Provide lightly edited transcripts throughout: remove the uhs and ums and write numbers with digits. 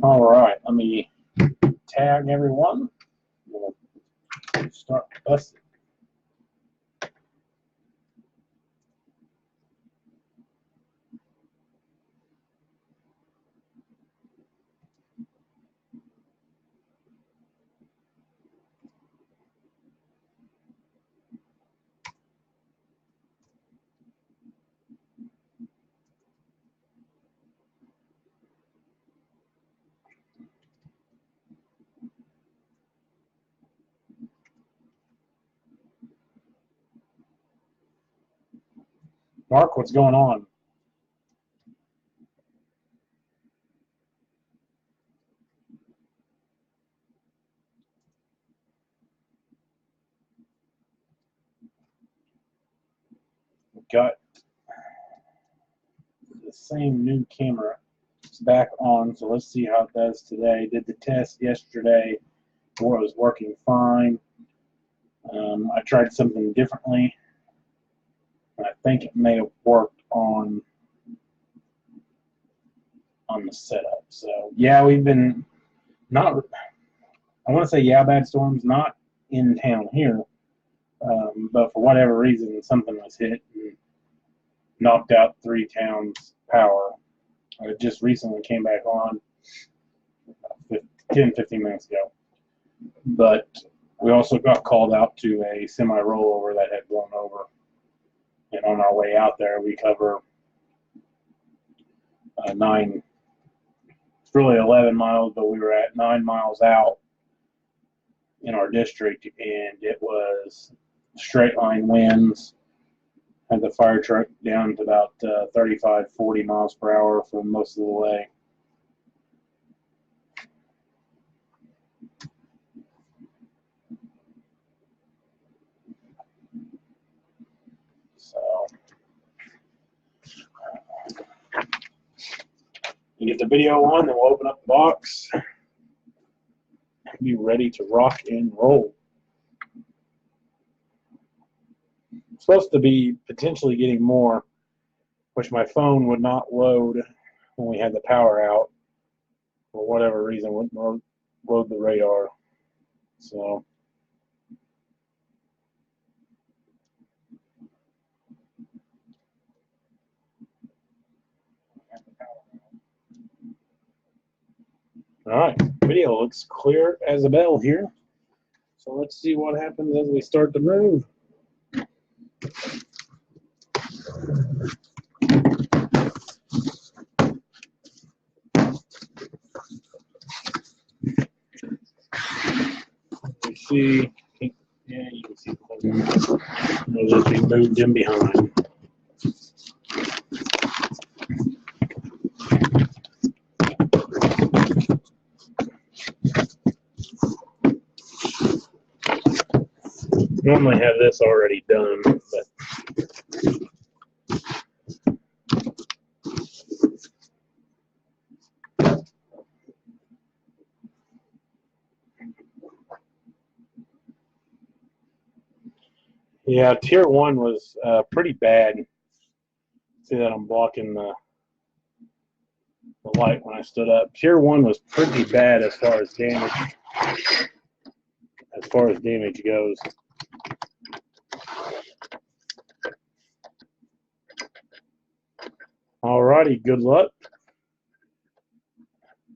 All right, let me tag everyone. We'll start busting. Mark, what's going on? Got the same new camera. It's back on, so let's see how it does today. Did the test yesterday where it was working fine. I tried something differently. I think it may have worked on the setup. So yeah, we've been not, I want to say bad storms, not in town here, but for whatever reason something was hit and knocked out 3 towns' power. It just recently came back on 10-15 minutes ago. But we also got called out to a semi-rollover that had blown over. And on our way out there, we cover 9, it's really 11 miles, but we were at 9 miles out in our district, and it was straight line winds. Had the fire truck down to about 35-40 miles per hour for most of the way. So you get the video on, then we'll open up the box. Be ready to rock and roll. I'm supposed to be potentially getting more, which my phone would not load when we had the power out. For whatever reason, wouldn't load the radar. So all right, video looks clear as a bell here. So let's see what happens as we start to move. You see, yeah, you can see those being moved in behind. Normally have this already done, but yeah, tier 1 was pretty bad. See that I'm blocking the light when I stood up. Tier 1 was pretty bad as far as damage. As far as damage goes. Alrighty, good luck.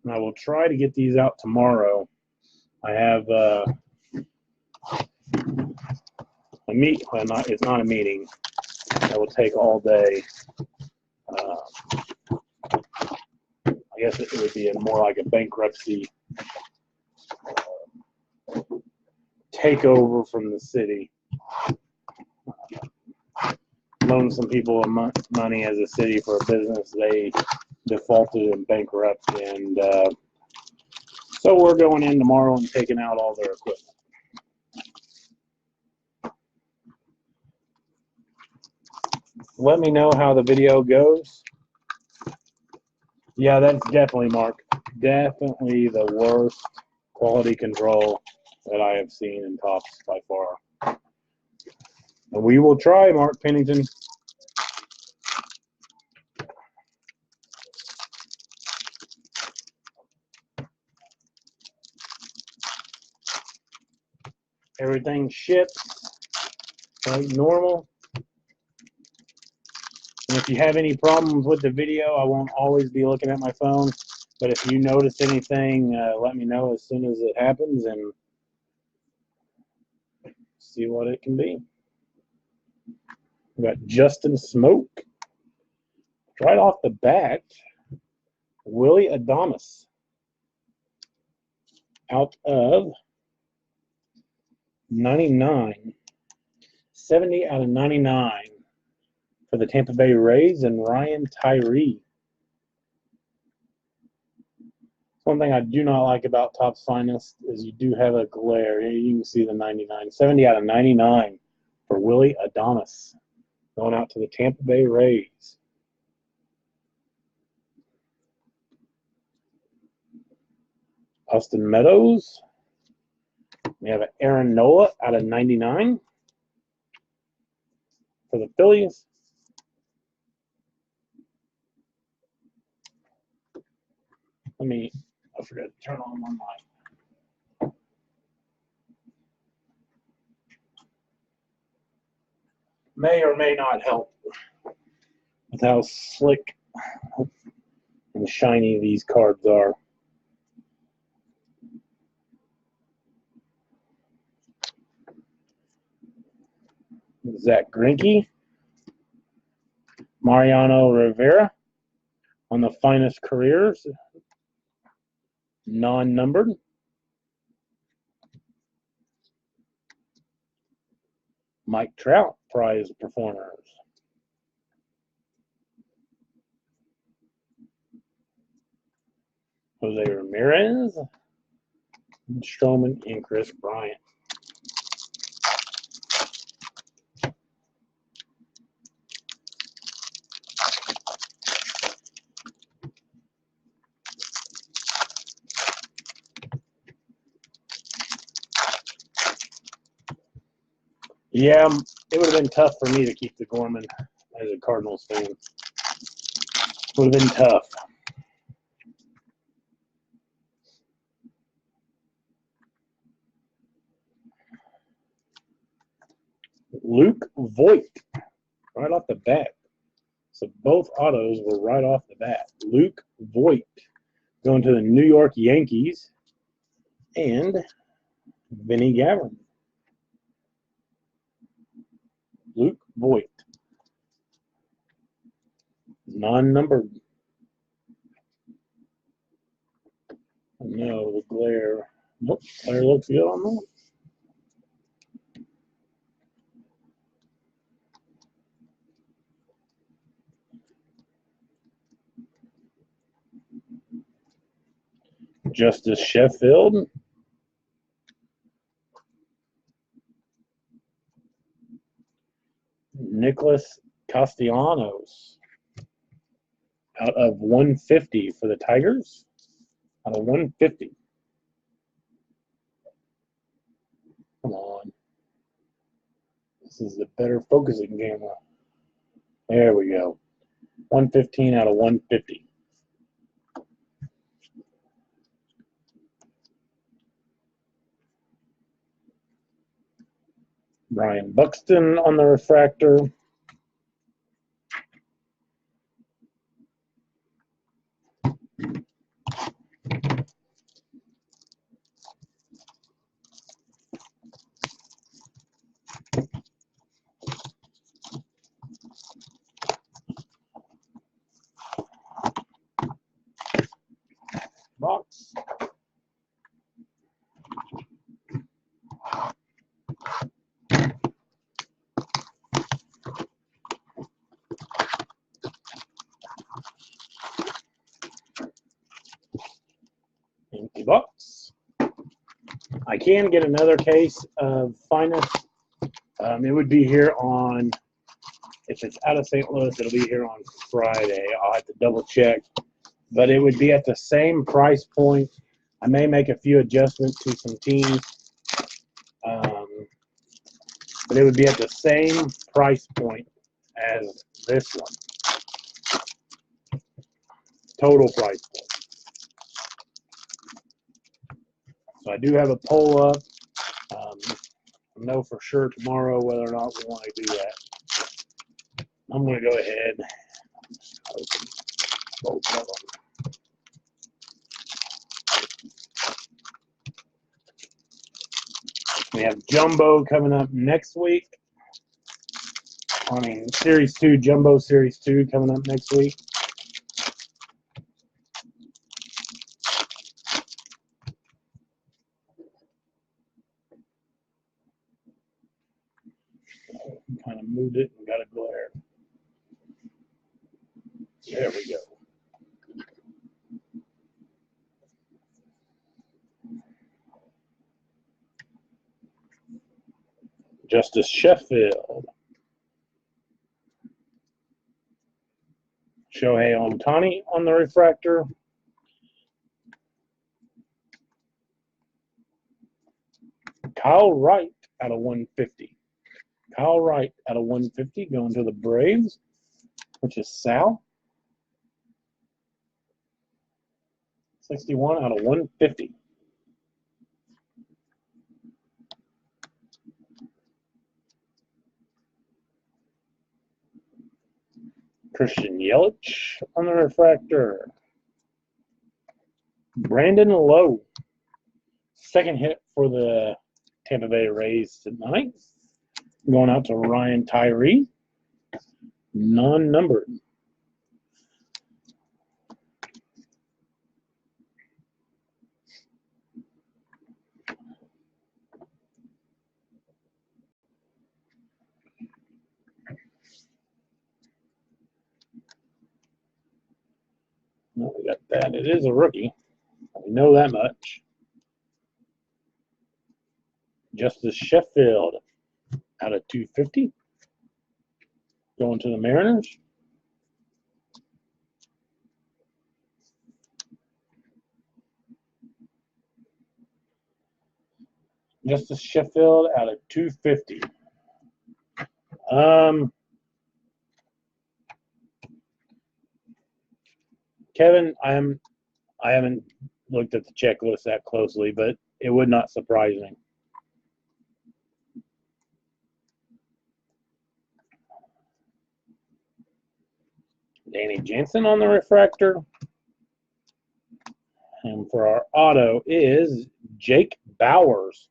And I will try to get these out tomorrow. I have a meet. Well, it's not a meeting. That will take all day. I guess it would be more like a bankruptcy takeover from the city. Loaned some people money as a city for a business. They defaulted and bankrupt, and so we're going in tomorrow and taking out all their equipment. Let me know how the video goes. Yeah, that's definitely, Mark, definitely the worst quality control that I have seen in Tops by far. And we will try, Mark Pennington. Everything ships like normal. And if you have any problems with the video, I won't always be looking at my phone. But if you notice anything, let me know as soon as it happens and see what it can be. We got Justin Smoke. Right off the bat, Willy Adames. Out of 99. 70 out of 99 for the Tampa Bay Rays and Ryan Tyree. One thing I do not like about Topps Finest is you do have a glare. You can see the 99. 70 out of 99 for Willy Adames. Going out to the Tampa Bay Rays. Austin Meadows. We have an Aaron Nola out of 99 for the Phillies. I forgot to turn on my mic. May or may not help with how slick and shiny these cards are. Zach Greinke, Mariano Rivera on the Finest Careers, non-numbered. Mike Trout, prize performers. Jose Ramirez, Stroman, and Chris Bryant. Yeah, it would have been tough for me to keep the Gorman as a Cardinals fan. Would have been tough. Luke Voit, right off the bat. So both autos were right off the bat. Luke Voit going to the New York Yankees and Vinny Gavin. Luke Voit. Non-numbered. No, the glare. Nope, glare looks good on that. Justice Sheffield. Nicholas Castellanos. Out of 150 for the Tigers. Out of 150. Come on. This is the better focusing camera. There we go. 115 out of 150. Brian Buxton on the refractor. Box. Empty box. I can get another case of Finest. It would be here on, if it's out of St. Louis, it'll be here on Friday. I'll have to double check. But it would be at the same price point. I may make a few adjustments to some teams. But it would be at the same price point as this one. Total price point. So I do have a poll up. know for sure tomorrow whether or not we want to do that. I'm going to go ahead and open both of them. We have Jumbo coming up next week. I mean, Series 2, Jumbo Series 2 coming up next week. Kind of moved it and got a glare. There we go. Justice Sheffield. Shohei Ohtani on the refractor. Kyle Wright out of 150. Kyle Wright out of 150 going to the Braves, which is Sal. 61 out of 150. Christian Yelich on the refractor. Brandon Lowe. Second hit for the Tampa Bay Rays tonight. Going out to Ryan Tyree. Non-numbered. No, we got that. It is a rookie. We know that much. Justice Sheffield out of 250. Going to the Mariners. Justice Sheffield out of 250. Kevin, I haven't looked at the checklist that closely, but it would not surprise me. Danny Jansen on the refractor. And for our auto is Jake Bowers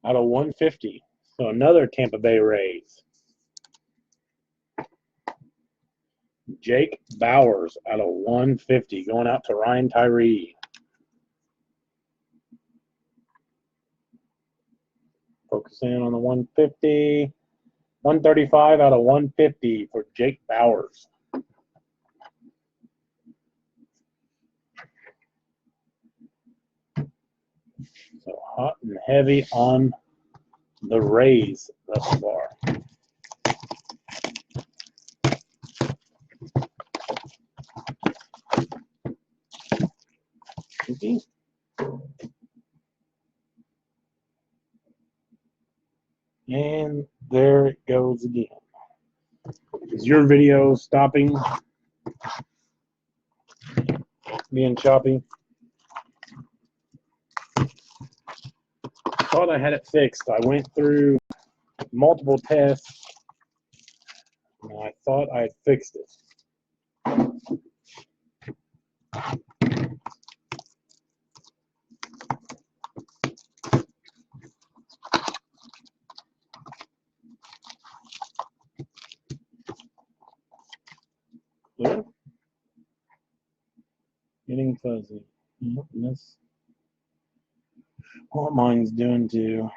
out of 150. So another Tampa Bay Rays. Jake Bowers out of 150 going out to Ryan Tyree. Focusing on the 150. 135 out of 150 for Jake Bowers. So hot and heavy on the Rays thus far. Okay. And there it goes again. Is your video stopping? Being choppy? Thought I had it fixed. I went through multiple tests and I thought I had fixed it. Clear? Getting fuzzy. That's what mine's doing too.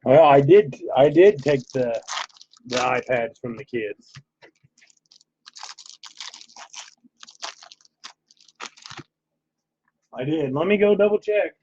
Well, I did take the iPads from the kids. I did. Let me go double check.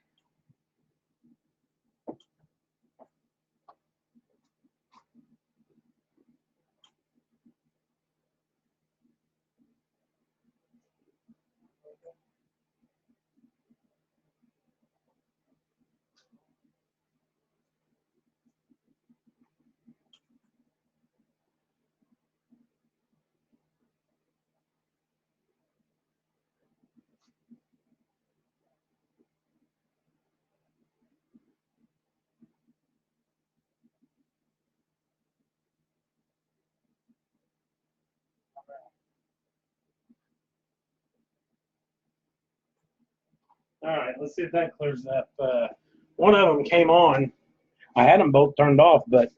All right, let's see if that clears up. One of them came on. I had them both turned off, but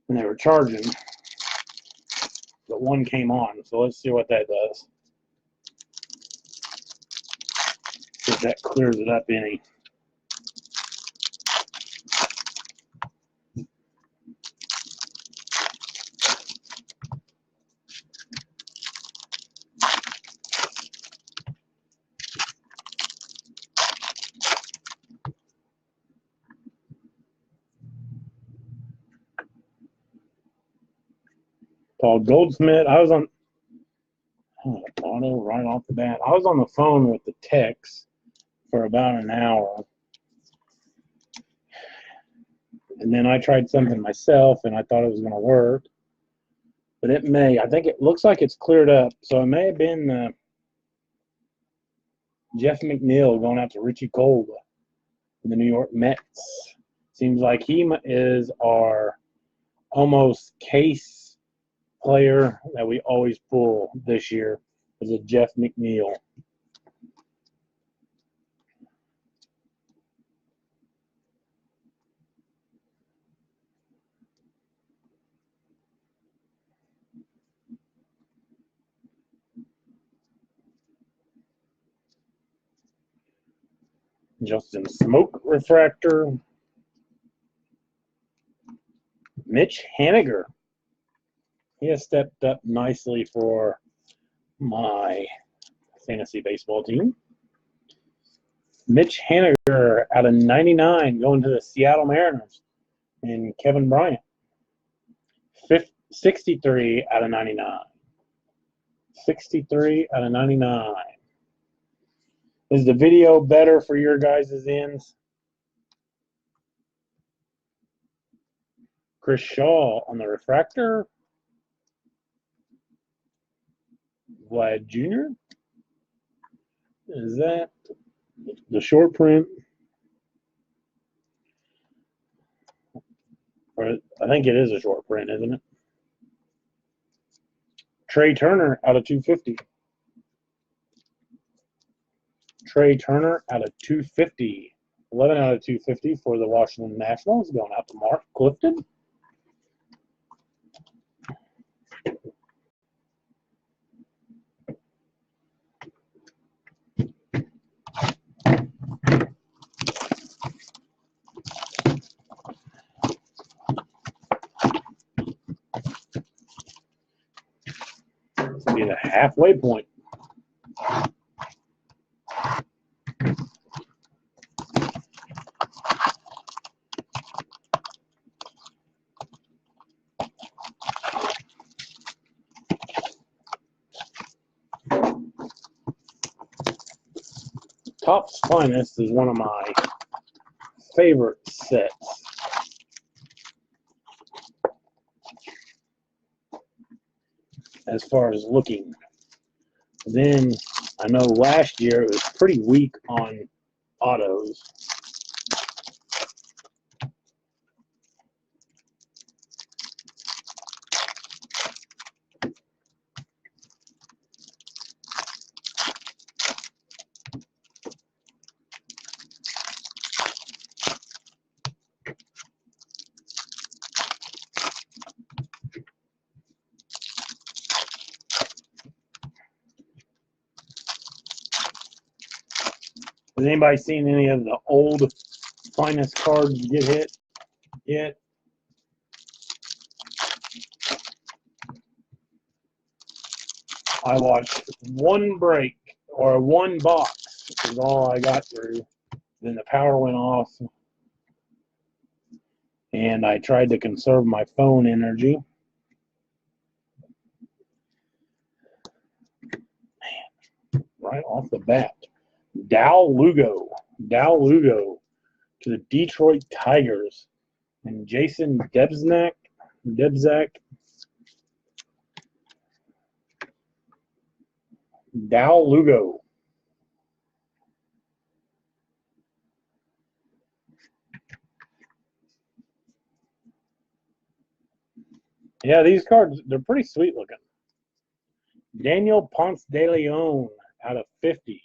when they were charging, but one came on. So let's see what that does. See if that clears it up any. Paul Goldsmith. I was on auto right off the bat. I was on the phone with the techs for about an hour. And then I tried something myself and I thought it was going to work. But it may. I think it looks like it's cleared up. So it may have been Jeff McNeil going out to Richie Kolb in the New York Mets. Seems like he is our almost case player that we always pull this year, is a Jeff McNeil. Justin Smoke refractor. Mitch Haniger. He has stepped up nicely for my fantasy baseball team. Mitch Haniger out of 99 going to the Seattle Mariners. And Kevin Bryant. 63 out of 99. 63 out of 99. Is the video better for your guys' ends? Chris Shaw on the refractor. Vlad Jr. Is that the short print? Or I think it is a short print, isn't it? Trey Turner out of 250. Trey Turner out of 250. 11 out of 250 for the Washington Nationals. Going out to Mark Clifton. This will be the halfway point. Topps Finest is one of my favorite sets. As far as looking. Then I know last year it was pretty weak on autos. Has anybody seen any of the old Finest cards get hit yet? I watched one break or one box is all I got through. Then the power went off and I tried to conserve my phone energy. Man, right off the bat. Dal Lugo to the Detroit Tigers. And Jason Debzak. Dal Lugo. Yeah, these cards, they're pretty sweet looking. Daniel Ponce de Leon out of 50.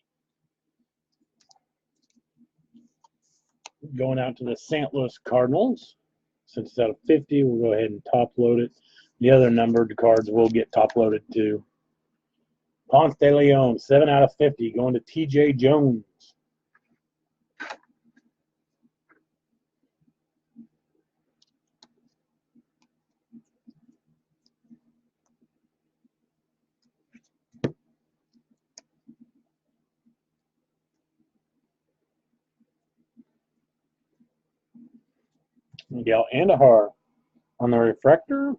Going out to the St. Louis Cardinals. Since it's out of 50, we'll go ahead and top load it. The other numbered cards will get top loaded too. Ponce de Leon, 7 out of 50, going to TJ Jones. Miguel Andujar on the refractor.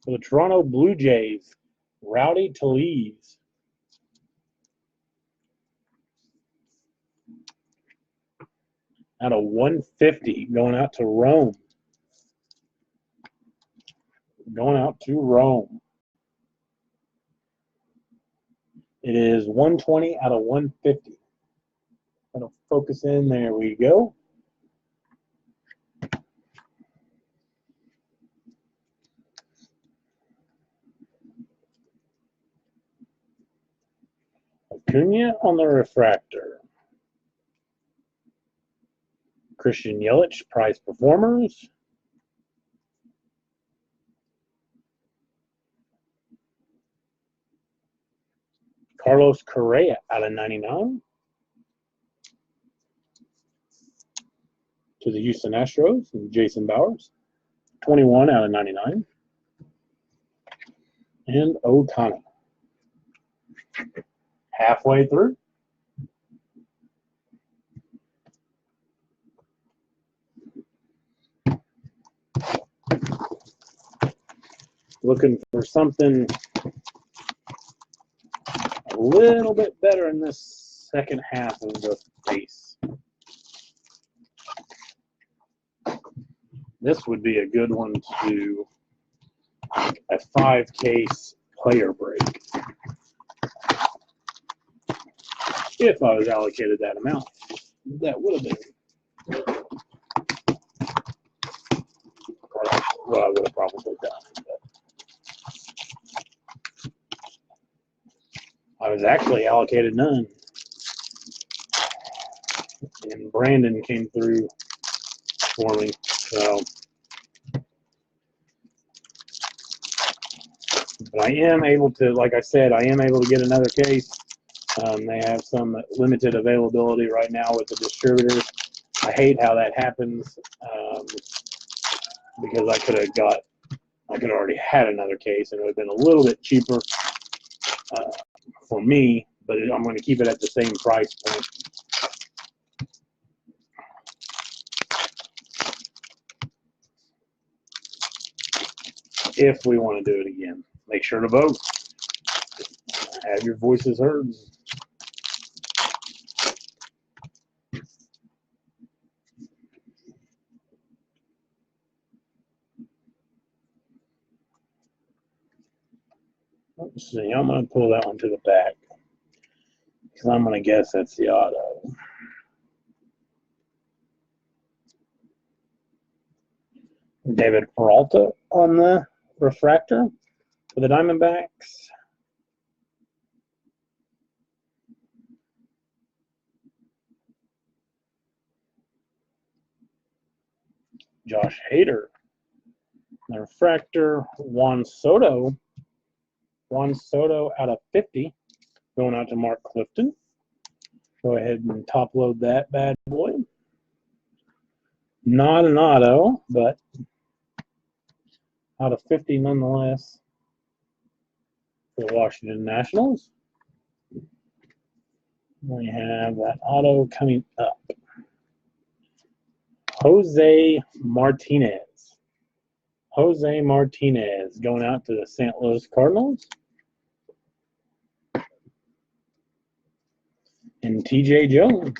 For the Toronto Blue Jays, Rowdy Tellez. Out of 150, going out to Rome. Going out to Rome. It is 120 out of 150. Gonna focus in. There we go. Acuna on the refractor. Christian Yelich, prize performers. Carlos Correa out of 99. To the Houston Astros and Jason Bowers. 21 out of 99. And Ohtani. Halfway through. Looking for something a little bit better in this second half of the base. This would be a good one to do a 5-case player break. If I was allocated that amount, that would have been what I would have probably done. But I was actually allocated none. And Brandon came through for me. So, but I am able to, like I said, I am able to get another case. They have some limited availability right now with the distributors. I hate how that happens because I could have already had another case and it would have been a little bit cheaper for me, but I'm going to keep it at the same price point. If we want to do it again, make sure to vote. Have your voices heard. Let's see, I'm going to pull that one to the back because I'm going to guess that's the auto. David Peralta on the refractor for the Diamondbacks. Josh Hader. The refractor, Juan Soto. Juan Soto out of 50. Going out to Mark Clifton. Go ahead and top load that bad boy. Not an auto, but out of 50 nonetheless for the Washington Nationals. We have that auto coming up. Jose Martinez. Jose Martinez going out to the St. Louis Cardinals. And TJ Jones.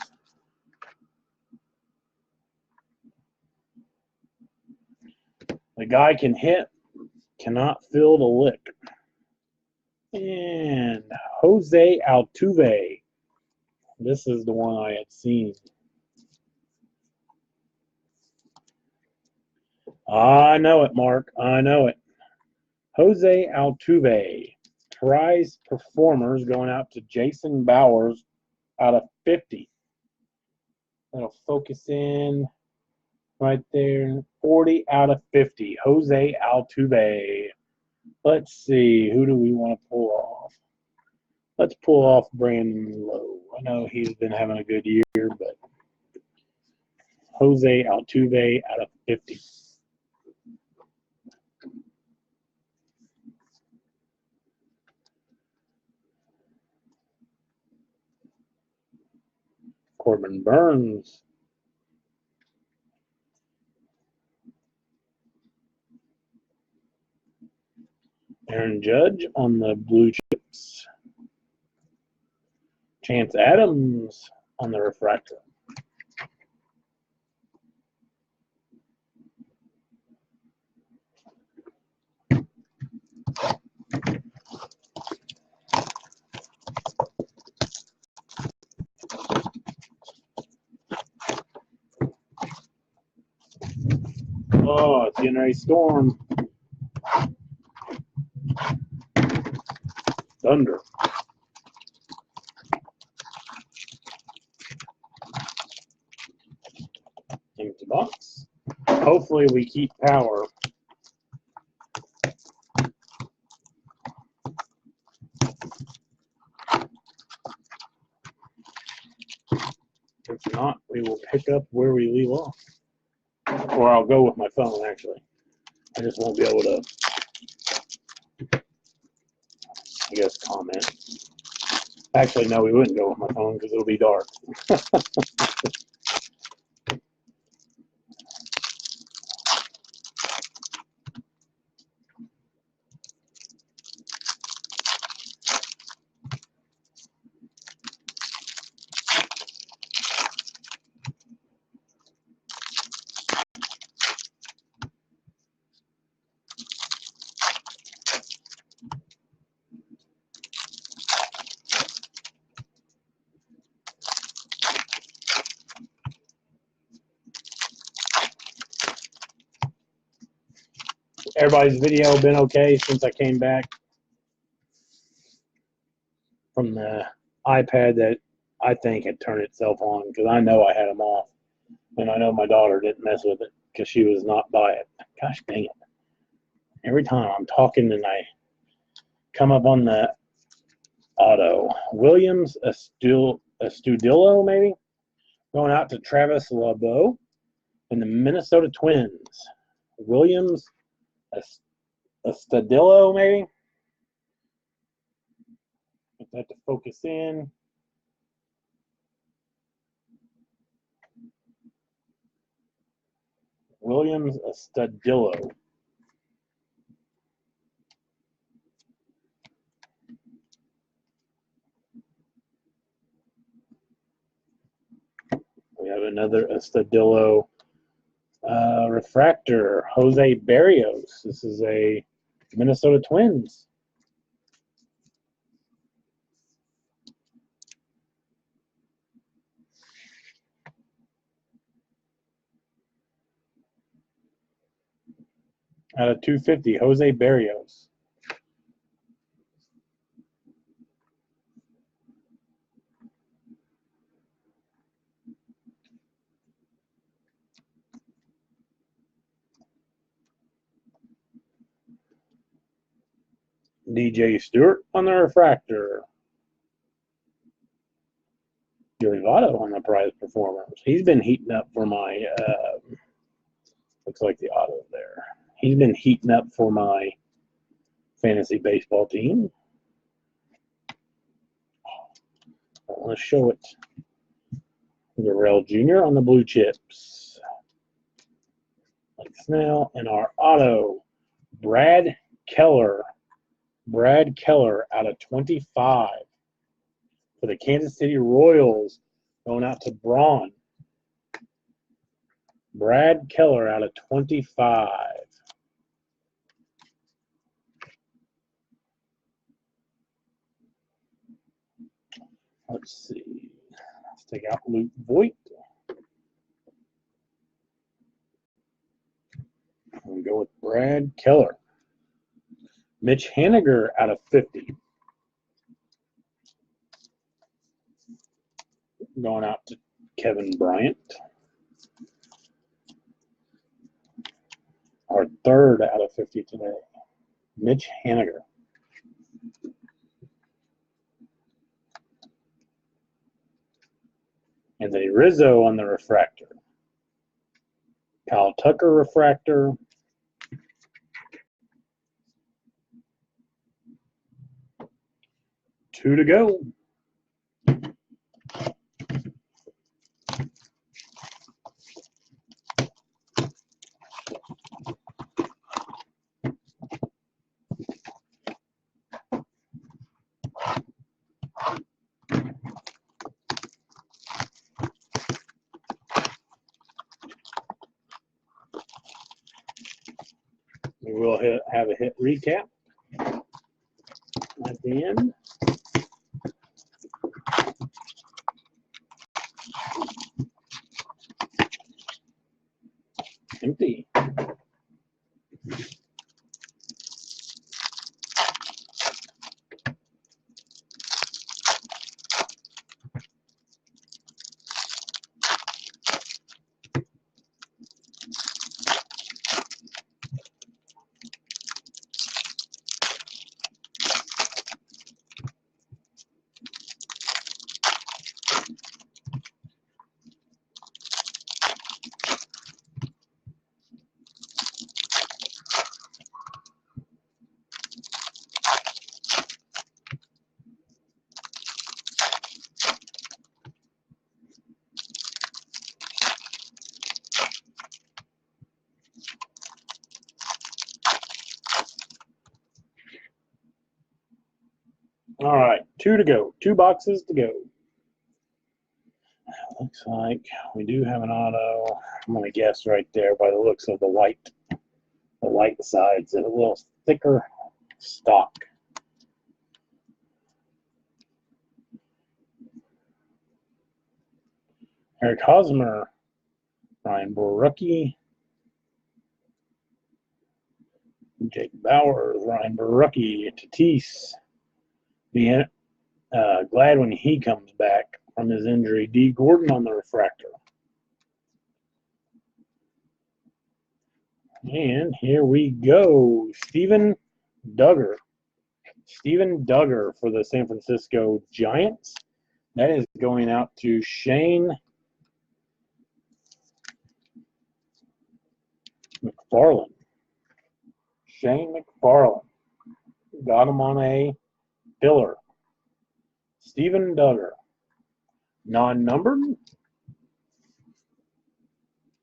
The guy can hit, cannot field a lick. And Jose Altuve. This is the one I had seen. I know it, Mark. I know it. Jose Altuve. Prize performers going out to Jason Bowers out of 50. That'll focus in right there. 40 out of 50. Jose Altuve. Let's see. Who do we want to pull off? Let's pull off Brandon Lowe. I know he's been having a good year, but Jose Altuve out of 50. Corbin Burns. Aaron Judge on the blue chips. Chance Adams on the refractor. Oh, it's getting ready to storm. Thunder. Empty box. Hopefully we keep power. If not, we will pick up where we leave off. Or I'll go with my phone, actually. I just won't be able to, I guess, comment. Actually, no, we wouldn't go with my phone because it'll be dark. Everybody's video been okay since I came back from the iPad that I think had turned itself on because I know I had them off. And I know my daughter didn't mess with it because she was not by it. Gosh dang it. Every time I'm talking and I come up on the auto. Williams Astudillo, maybe? Going out to Travis LeBeau and the Minnesota Twins. Williams Astudillo, maybe? Get that to focus in. Williams Astudillo. We have another Astudillo refractor, Jose Barrios. This is a Minnesota Twins. Out of 250, Jose Barrios. DJ Stewart on the refractor. Joey Votto on the prize performers. He's been heating up for my, looks like the auto there. He's been heating up for my fantasy baseball team. I want to show it. Darrell Jr. on the blue chips. Like Snell. And our auto, Brad Keller. Brad Keller out of 25 for the Kansas City Royals, going out to Braun. Brad Keller out of 25. Let's see. Let's take out Luke Voigt. Brad Keller. Mitch Haniger out of 50. Going out to Kevin Bryant. Our third out of 50 today. Mitch Haniger. Anthony Rizzo on the refractor. Kyle Tucker refractor. Two to go. We will have a hit recap at the end. Empty. All right, two to go. 2 boxes to go. Looks like we do have an auto. I'm going to guess right there by the looks of the white sides and a little thicker stock. Eric Hosmer, Ryan Borucki, Jake Bauers, Ryan Borucki, Tatis. Glad when he comes back from his injury. D. Gordon on the refractor. And here we go. Steven Duggar. Steven Duggar for the San Francisco Giants. That is going out to Shane McFarland. Shane McFarland. Got him on a filler. Steven Duggar. Non-numbered.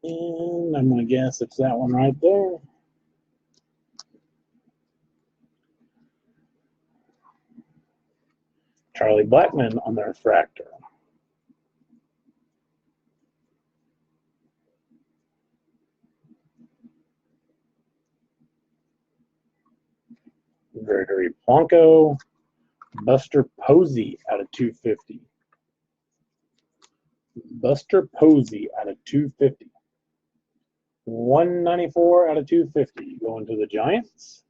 And I'm going to guess it's that one right there. Charlie Blackmon on the refractor. Gregory Blanco. Buster Posey out of 250. Buster Posey out of 250. 194 out of 250 going to the Giants.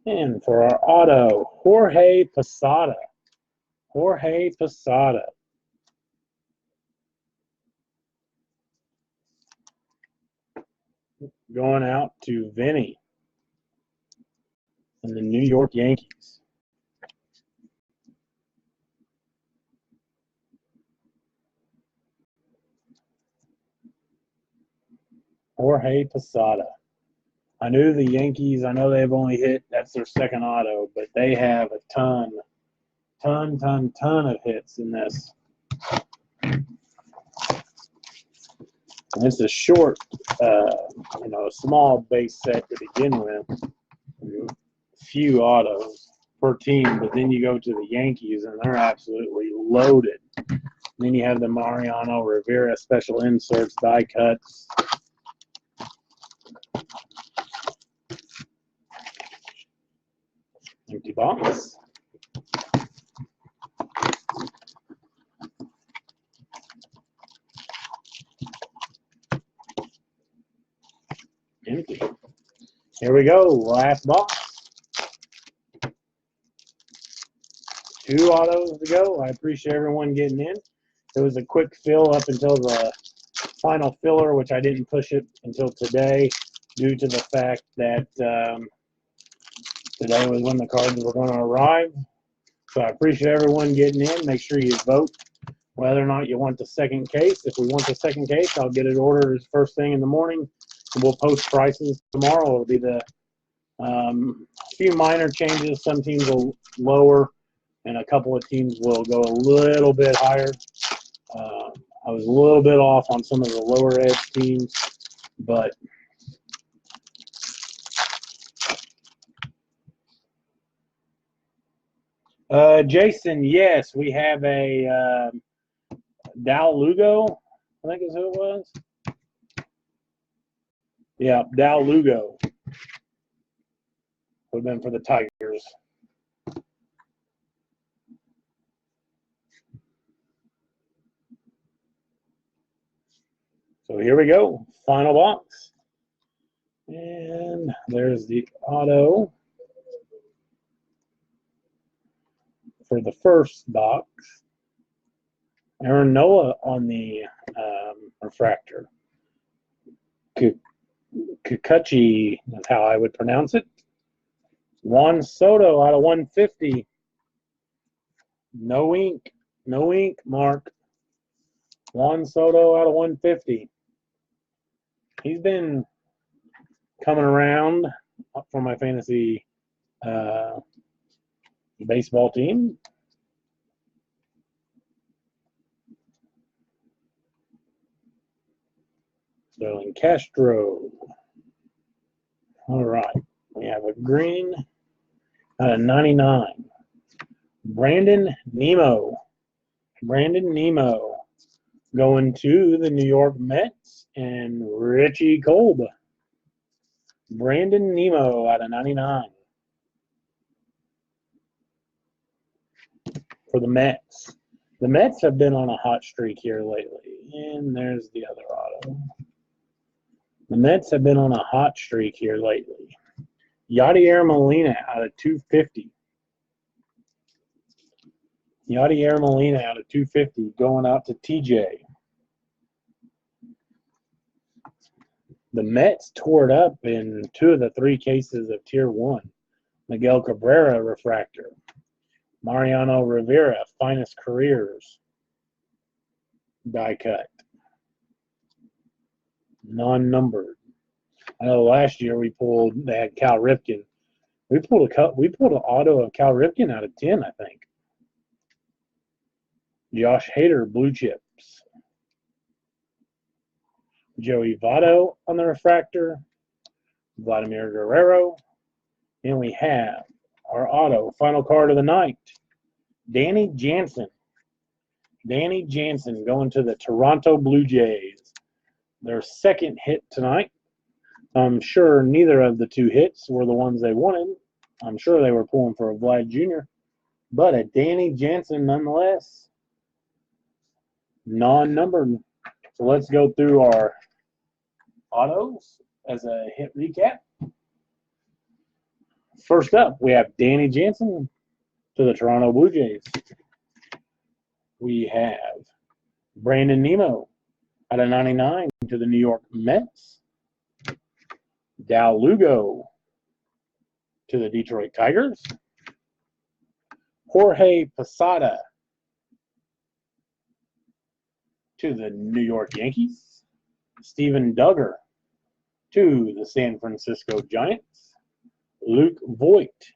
And for our auto, Jorge Posada. Jorge Posada. Going out to Vinny and the New York Yankees. Jorge Posada. I knew the Yankees, I know they've only hit, that's their second auto, but they have a ton of hits in this. And it's a short, small base set to begin with. Few autos per team, but then you go to the Yankees and they're absolutely loaded. And then you have the Mariano Rivera special inserts, die cuts. Empty box. Here we go. Last box. 2 autos to go. I appreciate everyone getting in. It was a quick fill up until the final filler, which I didn't push it until today due to the fact that today was when the cards were going to arrive. So I appreciate everyone getting in. Make sure you vote whether or not you want the second case. If we want the second case, I'll get it ordered first thing in the morning. We'll post prices tomorrow. It'll be the few minor changes. Some teams will lower, and a couple of teams will go a little bit higher. I was a little bit off on some of the lower edge teams, but Jason, yes, we have a Dal Lugo, I think is who it was. Yeah, Dal Lugo. Would have been for the Tigers. So here we go, final box. And there's the auto for the first box. Aaron Nola on the refractor. Kikuchi is how I would pronounce it. Juan Soto out of 150. No ink. No ink, Mark. Juan Soto out of 150. He's been coming around for my fantasy baseball team. Sterling Castro. All right. We have a green out of 99. Brandon Nimmo. Brandon Nimmo going to the New York Mets and Richie Kolb. Brandon Nimmo out of 99 for the Mets. The Mets have been on a hot streak here lately. And there's the other auto. The Mets have been on a hot streak here lately. Yadier Molina out of 250. Yadier Molina out of 250 going out to TJ. The Mets tore it up in 2 of the 3 cases of Tier 1. Miguel Cabrera refractor. Mariano Rivera, finest careers. Die cut. Non-numbered. I know last year they had Cal Ripken. We pulled an auto of Cal Ripken out of 10, I think. Josh Hader, blue chips. Joey Votto on the refractor. Vladimir Guerrero. And we have our auto, final card of the night. Danny Jansen. Danny Jansen going to the Toronto Blue Jays. Their second hit tonight. I'm sure neither of the 2 hits were the ones they wanted. I'm sure they were pulling for a Vlad Jr., but a Danny Jansen nonetheless. Non-numbered. So let's go through our autos as a hit recap. First up, we have Danny Jansen to the Toronto Blue Jays. We have Brandon Nimmo out of 99 to the New York Mets. Dal Lugo to the Detroit Tigers. Jorge Posada to the New York Yankees. Steven Duggar to the San Francisco Giants. Luke Voigt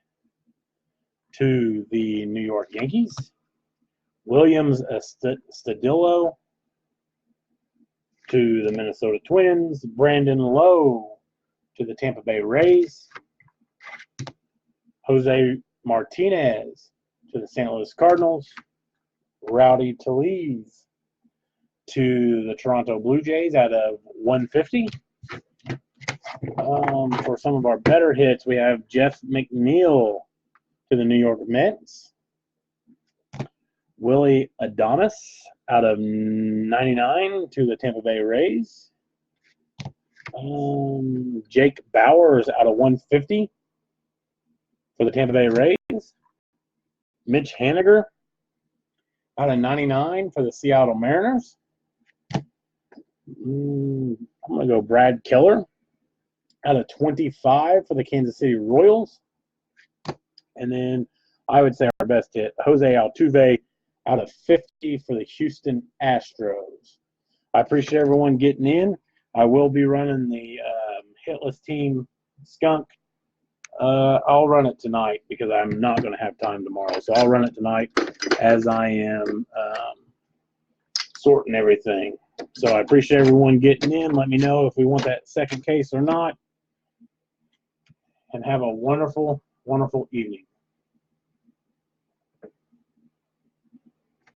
to the New York Yankees. Williams Stadillo to the Minnesota Twins. Brandon Lowe to the Tampa Bay Rays. Jose Martinez to the St. Louis Cardinals. Rowdy Tellez to the Toronto Blue Jays out of 150. For some of our better hits, we have Jeff McNeil to the New York Mets. Willie Adames out of 99 to the Tampa Bay Rays. Jake Bowers out of 150 for the Tampa Bay Rays. Mitch Haniger out of 99 for the Seattle Mariners. I'm going to go Brad Keller out of 25 for the Kansas City Royals. And then I would say our best hit, Jose Altuve out of 50 for the Houston Astros. I appreciate everyone getting in. I will be running the hitless team skunk. I'll run it tonight because I'm not going to have time tomorrow. So I'll run it tonight as I am sorting everything. So I appreciate everyone getting in. Let me know if we want that second case or not. And have a wonderful, wonderful evening.